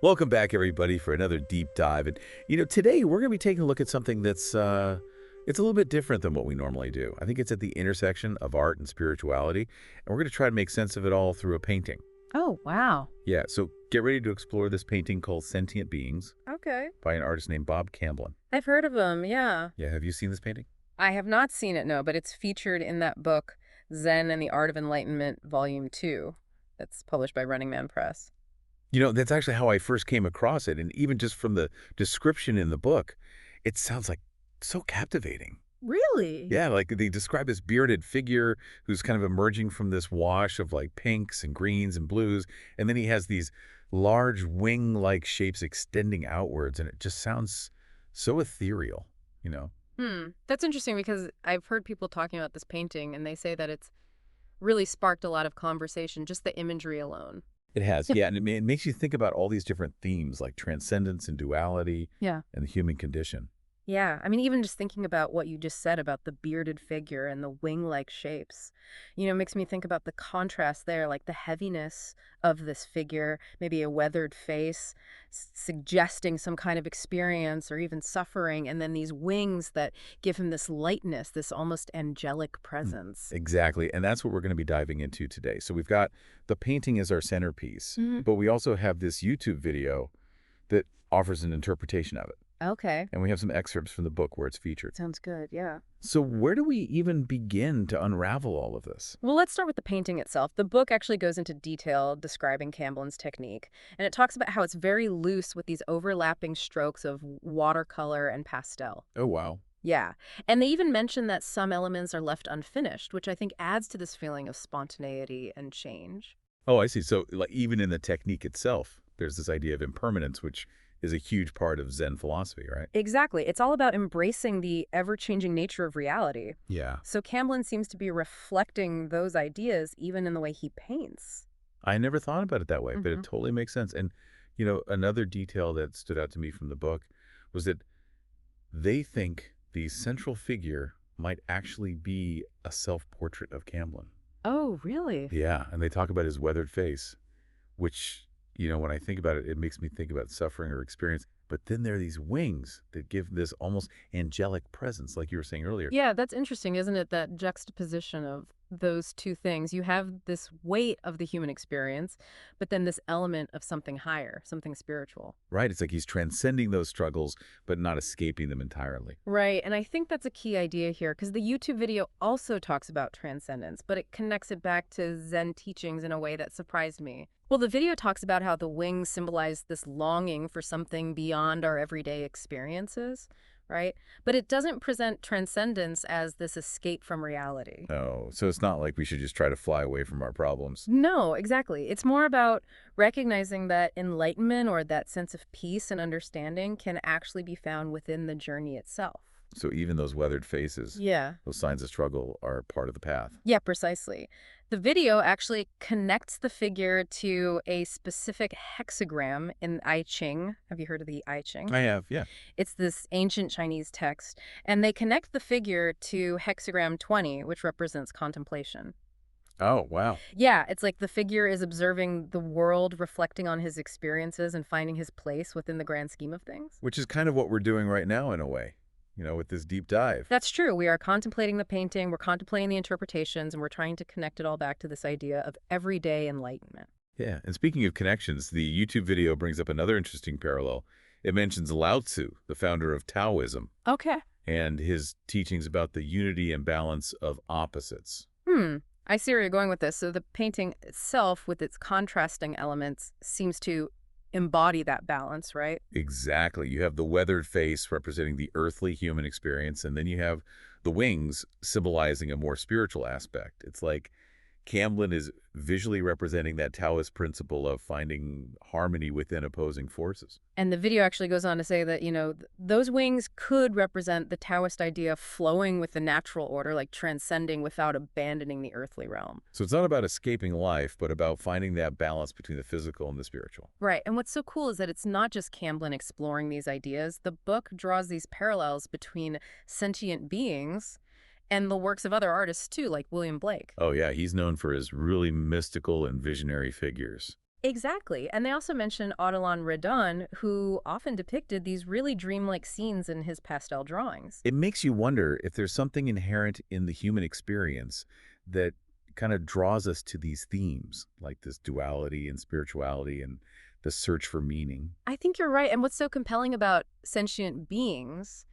Welcome back, everybody, for another deep dive. And today we're going to be taking a look at something that's it's a little bit different than what we normally do. I think it's at the intersection of art and spirituality, and we're going to try to make sense of it all through a painting. Oh, wow. Yeah, so get ready to explore this painting called Sentient Beings Okay. by an artist named Bob Camblin. I've heard of them, yeah. Yeah, have you seen this painting? I have not seen it, no, but it's featured in that book, Zen and the Art of Enlightenment, Volume 2, that's published by Running Man Press. That's actually how I first came across it, and even just from the description in the book, it sounds like so captivating. Really? Yeah, like they describe this bearded figure who's kind of emerging from this wash of like pinks and greens and blues. And then he has these large wing-like shapes extending outwards. And it just sounds so ethereal. That's interesting because I've heard people talking about this painting, and they say that it's really sparked a lot of conversation, just the imagery alone. It has, yeah. And it makes you think about all these different themes like transcendence and duality Yeah. and the human condition. Yeah, I mean, even just thinking about what you just said about the bearded figure and the wing-like shapes, makes me think about the contrast there, like the heaviness of this figure, maybe a weathered face, suggesting some kind of experience or even suffering, and then these wings that give him this lightness, this almost angelic presence. Exactly. And that's what we're going to be diving into today. So we've got the painting as our centerpiece, Hmm. but we also have this YouTube video that offers an interpretation of it. Okay, And we have some excerpts from the book where it's featured. sounds good, yeah. So where do we even begin to unravel all of this? Well, let's start with the painting itself. The book actually goes into detail describing Camblin's technique, and it talks about how it's very loose with these overlapping strokes of watercolor and pastel. Oh, wow. Yeah, and they even mention that some elements are left unfinished, which I think adds to this feeling of spontaneity and change. Oh, I see. So like even in the technique itself, there's this idea of impermanence, which is a huge part of Zen philosophy, right? Exactly. It's all about embracing the ever-changing nature of reality. Yeah. So Camblin seems to be reflecting those ideas even in the way he paints. I never thought about it that way, but Hmm. it totally makes sense. And, another detail that stood out to me from the book was that they think the central figure might actually be a self-portrait of Camblin. Oh, really? Yeah, and they talk about his weathered face, which, when I think about it, it makes me think about suffering or experience. But then there are these wings that give this almost angelic presence, like you were saying earlier. Yeah, that's interesting, isn't it? That juxtaposition of those two things. You have this weight of the human experience, but then this element of something higher, something spiritual. Right? It's like he's transcending those struggles, but not escaping them entirely. Right, and I think that's a key idea here because the YouTube video also talks about transcendence, but it connects it back to Zen teachings in a way that surprised me. Well, the video talks about how the wings symbolize this longing for something beyond our everyday experiences, right? But it doesn't present transcendence as this escape from reality. Oh, so it's not like we should just try to fly away from our problems. No, exactly. It's more about recognizing that enlightenment or that sense of peace and understanding can actually be found within the journey itself. So even those weathered faces, Yeah. those signs of struggle are part of the path. Yeah, precisely. The video actually connects the figure to a specific hexagram in I Ching. Have you heard of the I Ching? I have, yeah. It's this ancient Chinese text, and they connect the figure to hexagram 20, which represents contemplation. Oh, wow. Yeah, it's like the figure is observing the world, reflecting on his experiences, and finding his place within the grand scheme of things. Which is kind of what we're doing right now in a way, with this deep dive. That's true. We are contemplating the painting, we're contemplating the interpretations, and we're trying to connect it all back to this idea of everyday enlightenment. Yeah, and speaking of connections, the YouTube video brings up another interesting parallel. It mentions Lao Tzu, the founder of Taoism, Okay. and his teachings about the unity and balance of opposites. I see where you're going with this. So the painting itself, with its contrasting elements, seems to embody that balance, right? Exactly. You have the weathered face representing the earthly human experience, and then you have the wings symbolizing a more spiritual aspect. It's like Camblin is visually representing that Taoist principle of finding harmony within opposing forces. And the video actually goes on to say that, those wings could represent the Taoist idea of flowing with the natural order, like transcending without abandoning the earthly realm. So it's not about escaping life, but about finding that balance between the physical and the spiritual. Right. And what's so cool is that it's not just Camblin exploring these ideas. The book draws these parallels between sentient beings and the works of other artists too, like William Blake. Oh yeah, he's known for his really mystical and visionary figures. Exactly. And they also mention Audilon Redon, who often depicted these really dreamlike scenes in his pastel drawings. It makes you wonder if there's something inherent in the human experience that kind of draws us to these themes, like this duality and spirituality and the search for meaning. I think you're right. And what's so compelling about sentient beings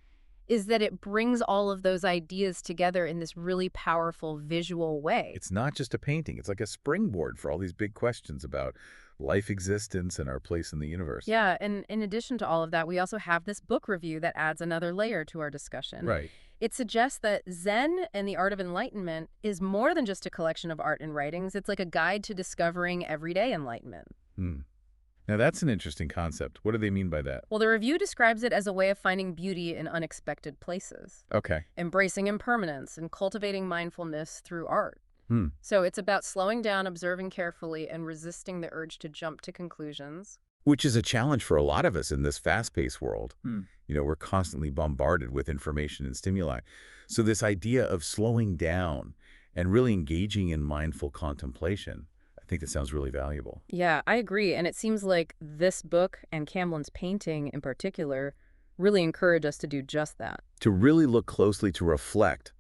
is that it brings all of those ideas together in this really powerful visual way. It's not just a painting. It's like a springboard for all these big questions about life existence and our place in the universe. Yeah, and in addition to all of that, we also have this book review that adds another layer to our discussion. Right. It suggests that Zen and the Art of Enlightenment is more than just a collection of art and writings. It's like a guide to discovering everyday enlightenment. Hmm. Now, that's an interesting concept. What do they mean by that? Well, the review describes it as a way of finding beauty in unexpected places, Okay. embracing impermanence, and cultivating mindfulness through art. Hmm. So it's about slowing down, observing carefully, and resisting the urge to jump to conclusions. Which is a challenge for a lot of us in this fast-paced world. We're constantly bombarded with information and stimuli. So this idea of slowing down and really engaging in mindful contemplation, I think that sounds really valuable. Yeah, I agree. And it seems like this book and Camblin's painting in particular really encourage us to do just that. To really look closely, to reflect,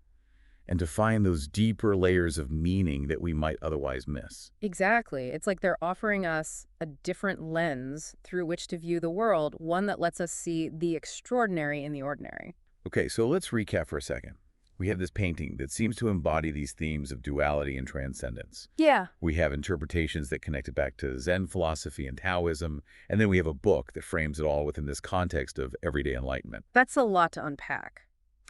and to find those deeper layers of meaning that we might otherwise miss. Exactly. It's like they're offering us a different lens through which to view the world, one that lets us see the extraordinary in the ordinary. Okay, so let's recap for a second. We have this painting that seems to embody these themes of duality and transcendence. Yeah. We have interpretations that connect it back to Zen philosophy and Taoism, and then we have a book that frames it all within this context of everyday enlightenment. That's a lot to unpack.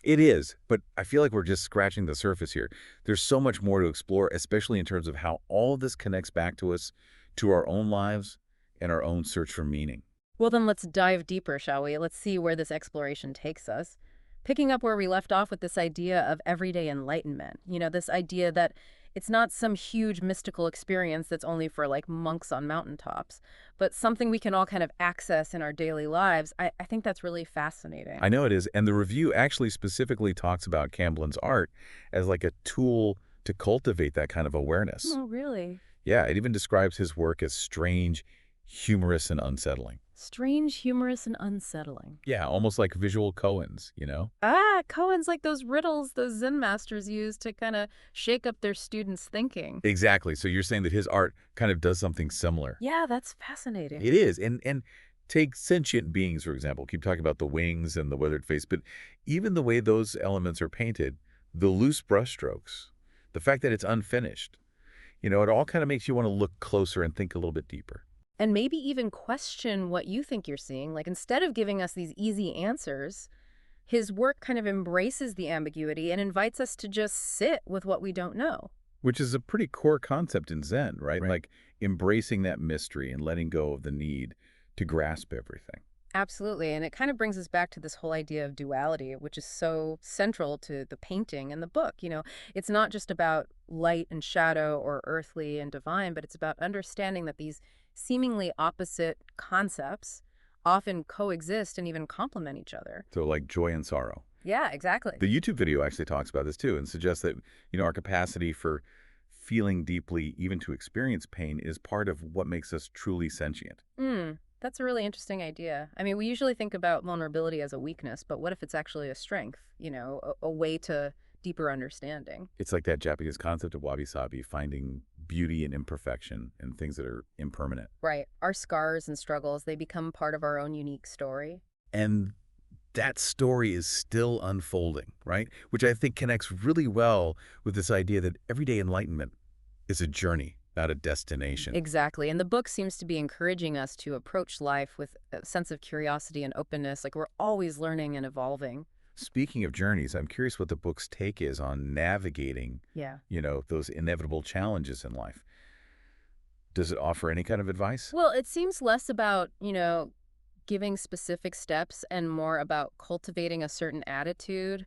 It is, but I feel like we're just scratching the surface here. There's so much more to explore, especially in terms of how all of this connects back to us, to our own lives, and our own search for meaning. Well, then let's dive deeper, shall we? Let's see where this exploration takes us. Picking up where we left off with this idea of everyday enlightenment, this idea that it's not some huge mystical experience that's only for like monks on mountaintops, but something we can all kind of access in our daily lives. I think that's really fascinating. I know it is, and the review actually specifically talks about Camblin's art as like a tool to cultivate that kind of awareness. Oh, really? Yeah, it even describes his work as strange, humorous, and unsettling. Strange, humorous, and unsettling. Yeah, almost like visual koans. Ah, koans like those riddles those Zen masters use to kind of shake up their students' thinking. Exactly. So you're saying that his art kind of does something similar. Yeah, that's fascinating. It is. And take sentient beings, for example. Keep talking about the wings and the weathered face, but even the way those elements are painted, the loose brushstrokes, the fact that it's unfinished, it all kind of makes you want to look closer and think a little bit deeper. And maybe even question what you think you're seeing. Like, instead of giving us these easy answers, his work kind of embraces the ambiguity and invites us to just sit with what we don't know. Which is a pretty core concept in Zen, right? Right. Like embracing that mystery and letting go of the need to grasp everything. Absolutely. And it kind of brings us back to this whole idea of duality, which is so central to the painting and the book. It's not just about light and shadow or earthly and divine, but it's about understanding that these seemingly opposite concepts often coexist and even complement each other. So like joy and sorrow. Yeah, exactly. The YouTube video actually talks about this too and suggests that, our capacity for feeling deeply, even to experience pain, is part of what makes us truly sentient. That's a really interesting idea. I mean, we usually think about vulnerability as a weakness, but what if it's actually a strength, a way to deeper understanding? It's like that Japanese concept of wabi-sabi, finding beauty in imperfection and things that are impermanent. Right. Our scars and struggles, they become part of our own unique story. And that story is still unfolding, right? Which I think connects really well with this idea that everyday enlightenment is a journey, not a destination. Exactly. And the book seems to be encouraging us to approach life with a sense of curiosity and openness, like we're always learning and evolving. Speaking of journeys, I'm curious what the book's take is on navigating, Yeah. those inevitable challenges in life. Does it offer any kind of advice? Well, it seems less about, giving specific steps and more about cultivating a certain attitude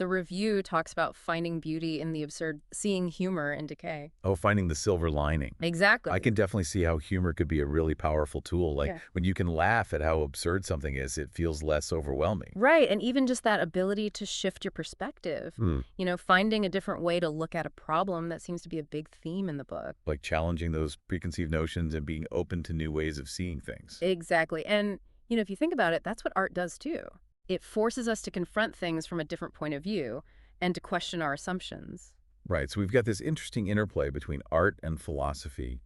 The review talks about finding beauty in the absurd, seeing humor in decay. Oh, finding the silver lining. I Exactly. can definitely see how humor could be a really powerful tool. Like Yeah. when you can laugh at how absurd something is, it feels less overwhelming. Right, and even just that ability to shift your perspective, Hmm. finding a different way to look at a problem, that seems to be a big theme in the book. Like challenging those preconceived notions and being open to new ways of seeing things. Exactly. And, if you think about it, that's what art does too. It forces us to confront things from a different point of view and to question our assumptions. Right. So we've got this interesting interplay between art and philosophy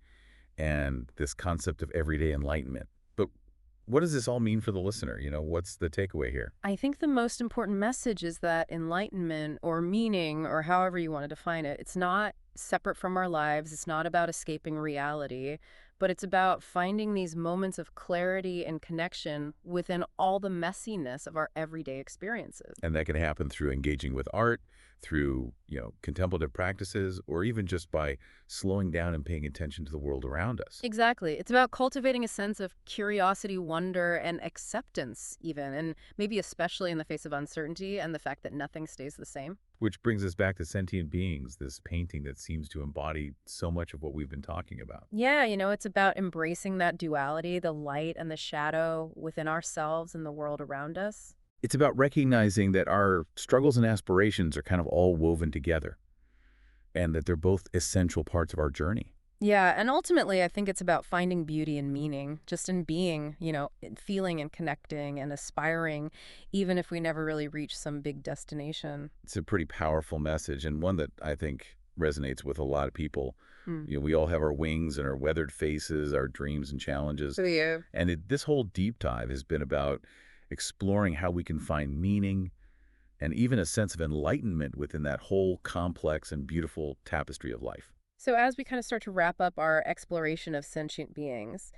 and this concept of everyday enlightenment. But what does this all mean for the listener? What's the takeaway here? I think the most important message is that enlightenment or meaning, or however you want to define it, it's not separate from our lives. It's not about escaping reality, but it's about finding these moments of clarity and connection within all the messiness of our everyday experiences. And that can happen through engaging with art, through, contemplative practices, or even just by slowing down and paying attention to the world around us. Exactly. It's about cultivating a sense of curiosity, wonder, and acceptance, even, and maybe especially in the face of uncertainty and the fact that nothing stays the same. Which brings us back to Sentient Beings, this painting that seems to embody so much of what we've been talking about. Yeah, it's about embracing that duality, the light and the shadow within ourselves and the world around us. It's about recognizing that our struggles and aspirations are kind of all woven together and that they're both essential parts of our journey. Yeah, and ultimately, I think it's about finding beauty and meaning, just in being, in feeling and connecting and aspiring, even if we never really reach some big destination. It's a pretty powerful message and one that I think resonates with a lot of people. Hmm. We all have our wings and our weathered faces, our dreams and challenges. Yeah. And this whole deep dive has been about exploring how we can find meaning and even a sense of enlightenment within that whole complex and beautiful tapestry of life. So, as we kind of start to wrap up our exploration of sentient beings,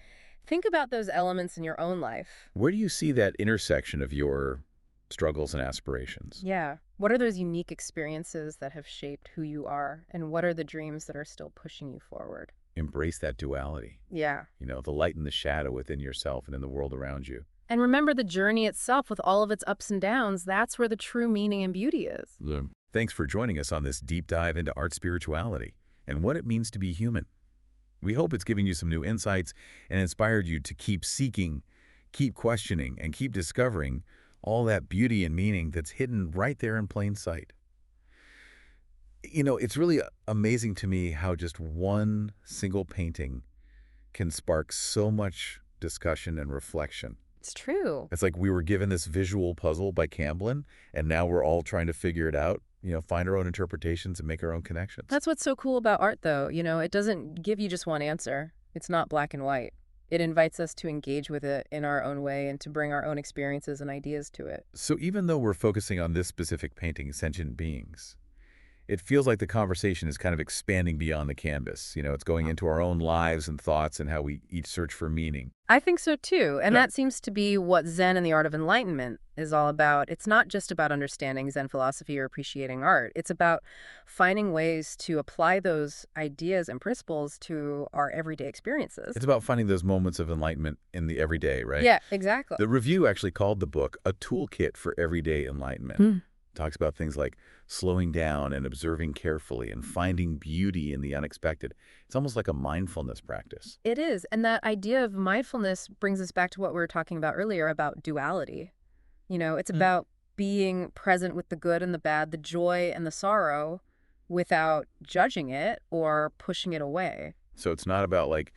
think about those elements in your own life. Where do you see that intersection of your struggles and aspirations? Yeah. What are those unique experiences that have shaped who you are? And what are the dreams that are still pushing you forward? Embrace that duality, Yeah. the light and the shadow within yourself and in the world around you. And remember the journey itself with all of its ups and downs. That's where the true meaning and beauty is. Thanks for joining us on this deep dive into art spirituality and what it means to be human. We hope it's given you some new insights and inspired you to keep seeking, keep questioning, and keep discovering all that beauty and meaning that's hidden right there in plain sight. It's really amazing to me how just one single painting can spark so much discussion and reflection. It's true. It's like we were given this visual puzzle by Camblin, and now we're all trying to figure it out, find our own interpretations and make our own connections. That's what's so cool about art, though. It doesn't give you just one answer. It's not black and white. It invites us to engage with it in our own way and to bring our own experiences and ideas to it. So even though we're focusing on this specific painting, Sentient Beings, it feels like the conversation is kind of expanding beyond the canvas. It's going into our own lives and thoughts and how we each search for meaning. I think so too. And Yeah. that seems to be what Zen and the art of enlightenment is all about. It's not just about understanding Zen philosophy or appreciating art. It's about finding ways to apply those ideas and principles to our everyday experiences. It's about finding those moments of enlightenment in the everyday, right? Yeah, exactly. The review actually called the book a toolkit for everyday enlightenment. Hmm. Talks about things like slowing down and observing carefully and finding beauty in the unexpected. It's almost like a mindfulness practice. It is. And that idea of mindfulness brings us back to what we were talking about earlier about duality. It's about being present with the good and the bad, the joy and the sorrow, without judging it or pushing it away. So it's not about like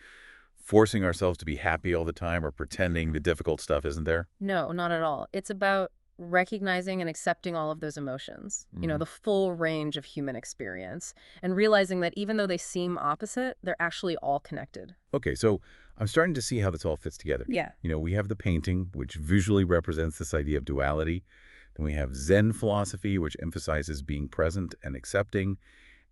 forcing ourselves to be happy all the time or pretending the difficult stuff isn't there. No, not at all. It's about recognizing and accepting all of those emotions, the full range of human experience, and realizing that even though they seem opposite, they're actually all connected. Okay, so I'm starting to see how this all fits together. Yeah. We have the painting, which visually represents this idea of duality. Then we have Zen philosophy, which emphasizes being present and accepting.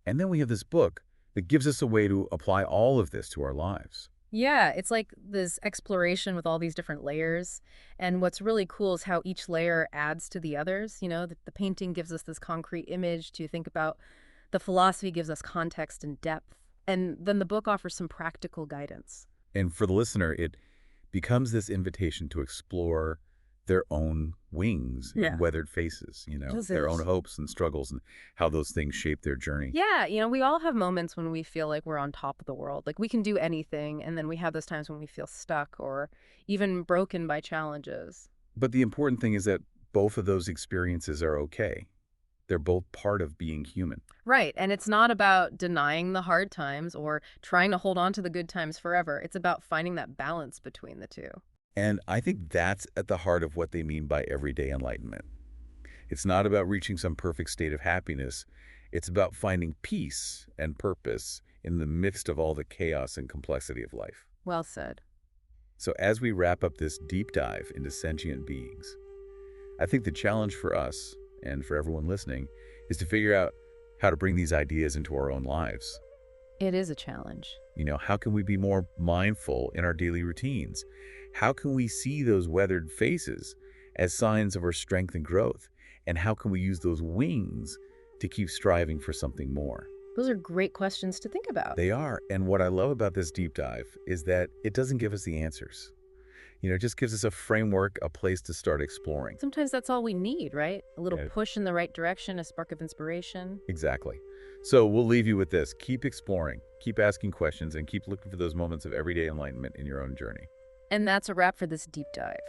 And then we have this book that gives us a way to apply all of this to our lives. Yeah, it's like this exploration with all these different layers. And what's really cool is how each layer adds to the others. The painting gives us this concrete image to think about. The philosophy gives us context and depth. And then the book offers some practical guidance. And for the listener, it becomes this invitation to explore, their own wings Yeah. and weathered faces, Does their it? own hopes and struggles and how those things shape their journey. Yeah, we all have moments when we feel like we're on top of the world. Like we can do anything, and then we have those times when we feel stuck or even broken by challenges. But the important thing is that both of those experiences are okay. They're both part of being human. Right, and it's not about denying the hard times or trying to hold on to the good times forever. It's about finding that balance between the two. And I think that's at the heart of what they mean by everyday enlightenment. It's not about reaching some perfect state of happiness. It's about finding peace and purpose in the midst of all the chaos and complexity of life. Well said. So as we wrap up this deep dive into sentient beings, I think the challenge for us and for everyone listening is to figure out how to bring these ideas into our own lives. It is a challenge. How can we be more mindful in our daily routines? How can we see those weathered faces as signs of our strength and growth? And how can we use those wings to keep striving for something more? Those are great questions to think about. They are. And what I love about this deep dive is that it doesn't give us the answers. It just gives us a framework, a place to start exploring. Sometimes that's all we need, right? A little Yeah. push in the right direction, a spark of inspiration. Exactly. So we'll leave you with this. Keep exploring, keep asking questions, and keep looking for those moments of everyday enlightenment in your own journey. And that's a wrap for this deep dive.